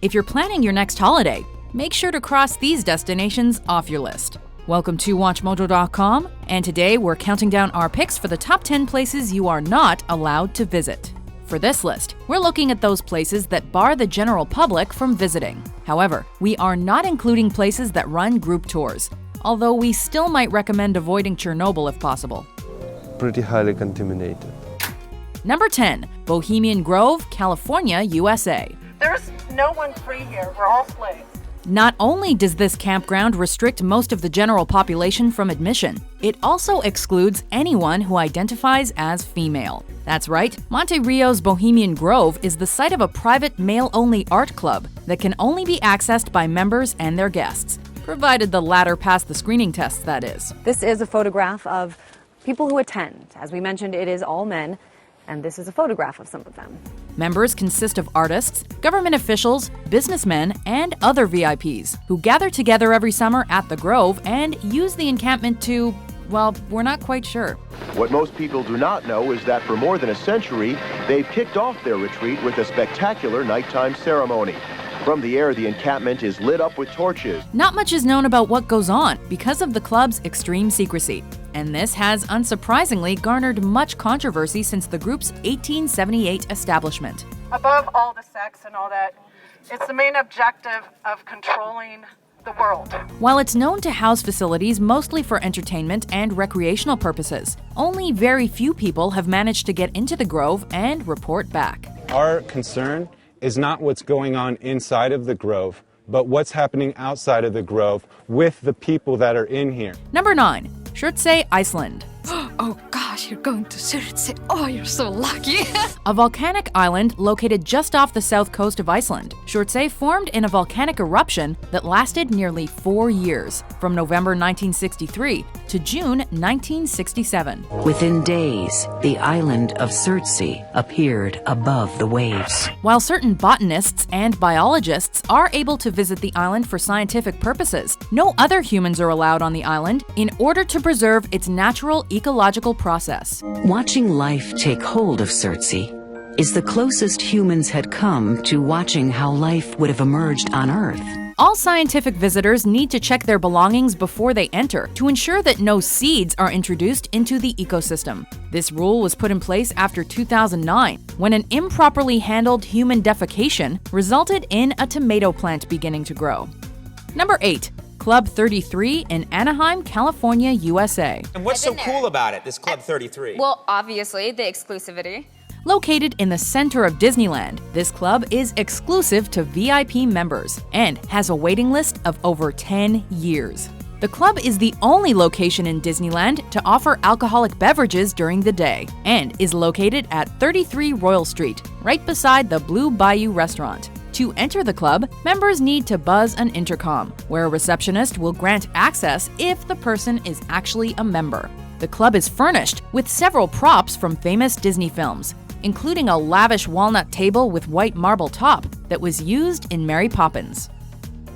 If you're planning your next holiday, make sure to cross these destinations off your list. Welcome to WatchMojo.com, and today we're counting down our picks for the top 10 places you are not allowed to visit. For this list, we're looking at those places that bar the general public from visiting. However, we are not including places that run group tours, although we still might recommend avoiding Chernobyl if possible. Pretty highly contaminated. Number 10, Bohemian Grove, California, USA. There's no one free here. We're all slaves. Not only does this campground restrict most of the general population from admission, it also excludes anyone who identifies as female. That's right, Monte Rio's Bohemian Grove is the site of a private male-only art club that can only be accessed by members and their guests, provided the latter pass the screening tests, that is. This is a photograph of people who attend. As we mentioned, it is all men, and this is a photograph of some of them. Members consist of artists, government officials, businessmen, and other VIPs who gather together every summer at the Grove and use the encampment to, well, we're not quite sure. What most people do not know is that for more than a century, they've kicked off their retreat with a spectacular nighttime ceremony. From the air, the encampment is lit up with torches. Not much is known about what goes on because of the club's extreme secrecy. And this has unsurprisingly garnered much controversy since the group's 1878 establishment. Above all the sex and all that, it's the main objective of controlling the world. While it's known to house facilities mostly for entertainment and recreational purposes, only very few people have managed to get into the Grove and report back. Our concern is not what's going on inside of the Grove, but what's happening outside of the Grove with the people that are in here. Number 9, Surtsey, Iceland. Oh gosh, you're going to Surtsey. Oh, you're so lucky. A volcanic island located just off the south coast of Iceland, Surtsey formed in a volcanic eruption that lasted nearly 4 years, from November 1963 to June 1967. Within days, the island of Surtsey appeared above the waves. While certain botanists and biologists are able to visit the island for scientific purposes, no other humans are allowed on the island in order to preserve its natural ecological process. Watching life take hold of Surtsey is the closest humans had come to watching how life would have emerged on Earth. All scientific visitors need to check their belongings before they enter to ensure that no seeds are introduced into the ecosystem. This rule was put in place after 2009, when an improperly handled human defecation resulted in a tomato plant beginning to grow. Number 8. Club 33 in Anaheim, California, USA. And what's so cool about it, this Club 33? Well, obviously, the exclusivity. Located in the center of Disneyland, this club is exclusive to VIP members and has a waiting list of over 10 years. The club is the only location in Disneyland to offer alcoholic beverages during the day and is located at 33 Royal Street, right beside the Blue Bayou restaurant. To enter the club, members need to buzz an intercom, where a receptionist will grant access if the person is actually a member. The club is furnished with several props from famous Disney films, including a lavish walnut table with white marble top that was used in Mary Poppins.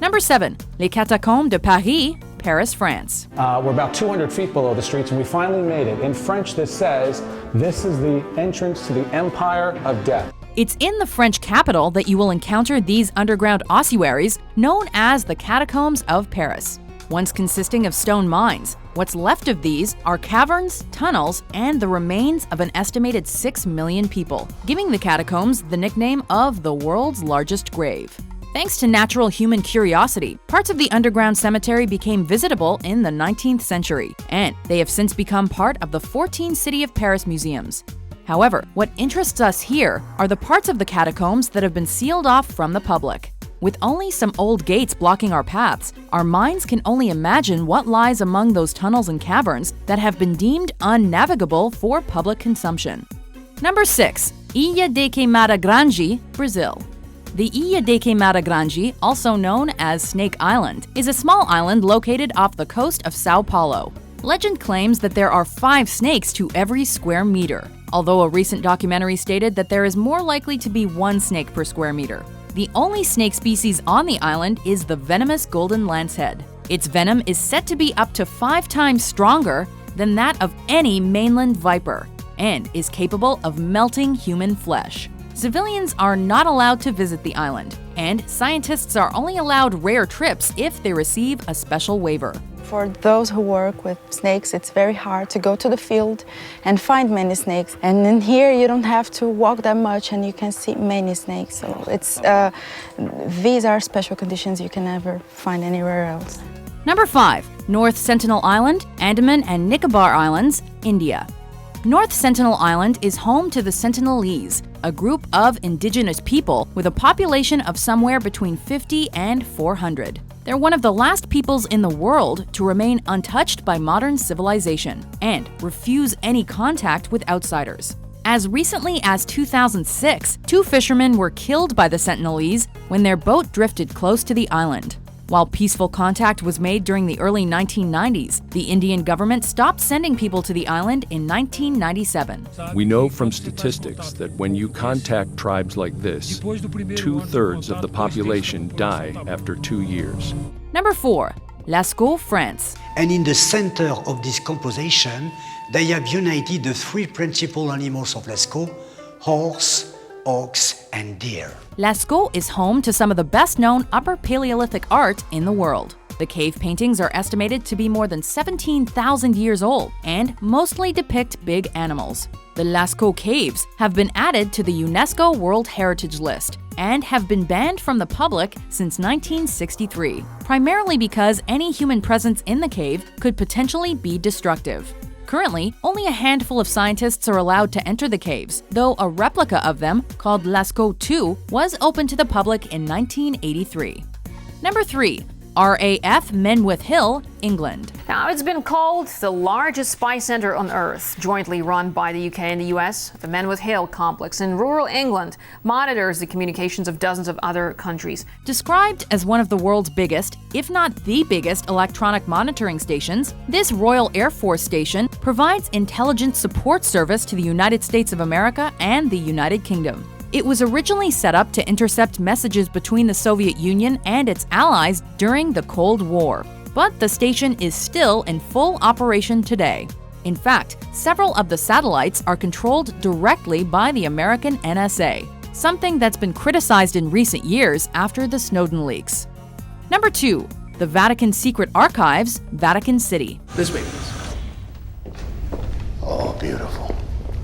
Number 7. Les Catacombs de Paris, Paris, France. We're about 200 feet below the streets, and we finally made it. In French, this says, "This is the entrance to the Empire of Death." It's in the French capital that you will encounter these underground ossuaries known as the Catacombs of Paris. Once consisting of stone mines, what's left of these are caverns, tunnels, and the remains of an estimated 6 million people, giving the catacombs the nickname of the world's largest grave. Thanks to natural human curiosity, parts of the underground cemetery became visitable in the 19th century, and they have since become part of the 14 City of Paris museums. However, what interests us here are the parts of the catacombs that have been sealed off from the public. With only some old gates blocking our paths, our minds can only imagine what lies among those tunnels and caverns that have been deemed unnavigable for public consumption. Number 6. Ilha de Queimada Grande, Brazil. The Ilha de Queimada Grande, also known as Snake Island, is a small island located off the coast of Sao Paulo. Legend claims that there are 5 snakes to every square meter, although a recent documentary stated that there is more likely to be 1 snake per square meter. The only snake species on the island is the venomous golden lancehead. Its venom is said to be up to 5 times stronger than that of any mainland viper and is capable of melting human flesh. civilians are not allowed to visit the island, and scientists are only allowed rare trips if they receive a special waiver. For those who work with snakes, it's very hard to go to the field and find many snakes. And in here, you don't have to walk that much and you can see many snakes. So these are special conditions you can never find anywhere else. Number 5. North Sentinel Island, Andaman and Nicobar Islands, India. North Sentinel Island is home to the Sentinelese, a group of indigenous people with a population of somewhere between 50 and 400. They're one of the last peoples in the world to remain untouched by modern civilization and refuse any contact with outsiders. As recently as 2006, 2 fishermen were killed by the Sentinelese when their boat drifted close to the island. While peaceful contact was made during the early 1990s, the Indian government stopped sending people to the island in 1997. We know from statistics that when you contact tribes like this, 2/3 of the population die after 2 years. Number 4. Lasko, France. And in the center of this composition, they have united the 3 principal animals of Lasko: horse, ox, and deer. Lasko is home to some of the best-known Upper Paleolithic art in the world. The cave paintings are estimated to be more than 17,000 years old and mostly depict big animals. The Lasko Caves have been added to the UNESCO World Heritage List and have been banned from the public since 1963, primarily because any human presence in the cave could potentially be destructive. Currently, only a handful of scientists are allowed to enter the caves, though a replica of them, called Lasko 2, was opened to the public in 1983. Number 3. RAF Menwith Hill, England. Now, it's been called the largest spy center on Earth, jointly run by the UK and the US. The Menwith Hill complex in rural England monitors the communications of dozens of other countries. Described as one of the world's biggest, if not the biggest, electronic monitoring stations, this Royal Air Force station provides intelligence support service to the United States of America and the United Kingdom. It was originally set up to intercept messages between the Soviet Union and its allies during the Cold War. But the station is still in full operation today. In fact, several of the satellites are controlled directly by the American NSA, something that's been criticized in recent years after the Snowden leaks. Number 2. The Vatican Secret Archives, Vatican City. This way, please. Oh, beautiful.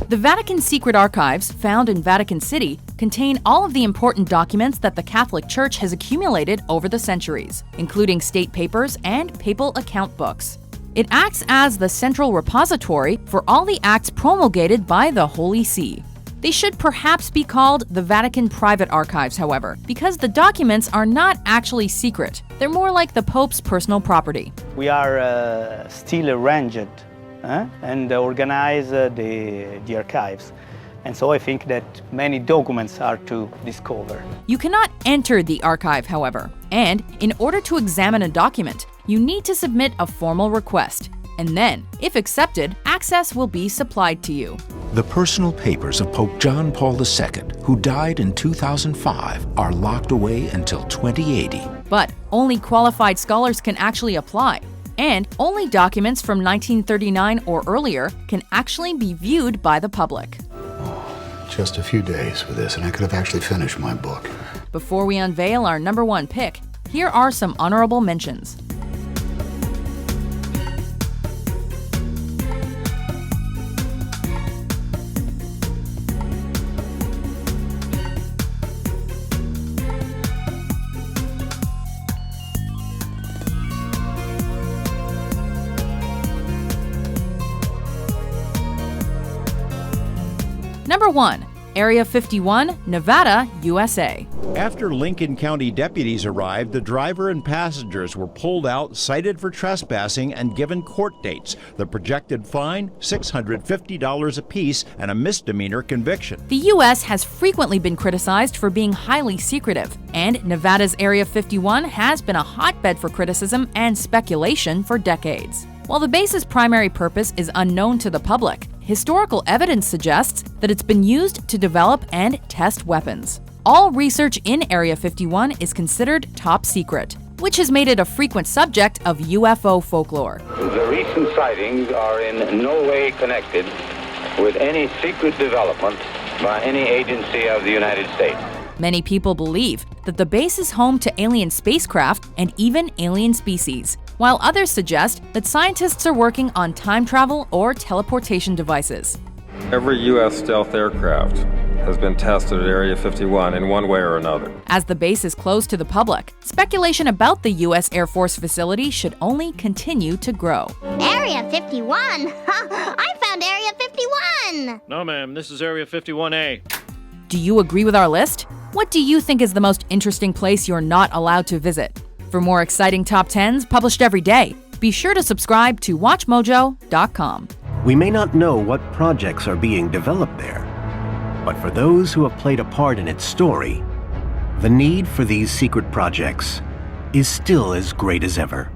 The Vatican Secret Archives, found in Vatican City, contain all of the important documents that the Catholic Church has accumulated over the centuries, including state papers and papal account books. It acts as the central repository for all the acts promulgated by the Holy See. They should perhaps be called the Vatican Private Archives, however, because the documents are not actually secret. They're more like the Pope's personal property. We are still arranged and organize the archives. And so I think that many documents are to discover. You cannot enter the archive, however, and in order to examine a document, you need to submit a formal request. And then, if accepted, access will be supplied to you. The personal papers of Pope John Paul II, who died in 2005, are locked away until 2080. But only qualified scholars can actually apply. And only documents from 1939 or earlier can actually be viewed by the public. Just a few days for this, and I could have actually finished my book. Before we unveil our number 1 pick, here are some honorable mentions. Number 1. Area 51, Nevada, USA. After Lincoln County deputies arrived, the driver and passengers were pulled out, cited for trespassing, and given court dates. The projected fine, $650 apiece, and a misdemeanor conviction. The U.S. has frequently been criticized for being highly secretive, and Nevada's Area 51 has been a hotbed for criticism and speculation for decades. While the base's primary purpose is unknown to the public, historical evidence suggests that it's been used to develop and test weapons. All research in Area 51 is considered top secret, which has made it a frequent subject of UFO folklore. The recent sightings are in no way connected with any secret development by any agency of the United States. Many people believe that the base is home to alien spacecraft and even alien species, while others suggest that scientists are working on time travel or teleportation devices. Every U.S. stealth aircraft has been tested at Area 51 in one way or another. As the base is closed to the public, speculation about the U.S. Air Force facility should only continue to grow. Area 51? I found Area 51! No, ma'am, this is Area 51A. Do you agree with our list? What do you think is the most interesting place you're not allowed to visit? For more exciting top 10s published every day, be sure to subscribe to WatchMojo.com. We may not know what projects are being developed there, but for those who have played a part in its story, the need for these secret projects is still as great as ever.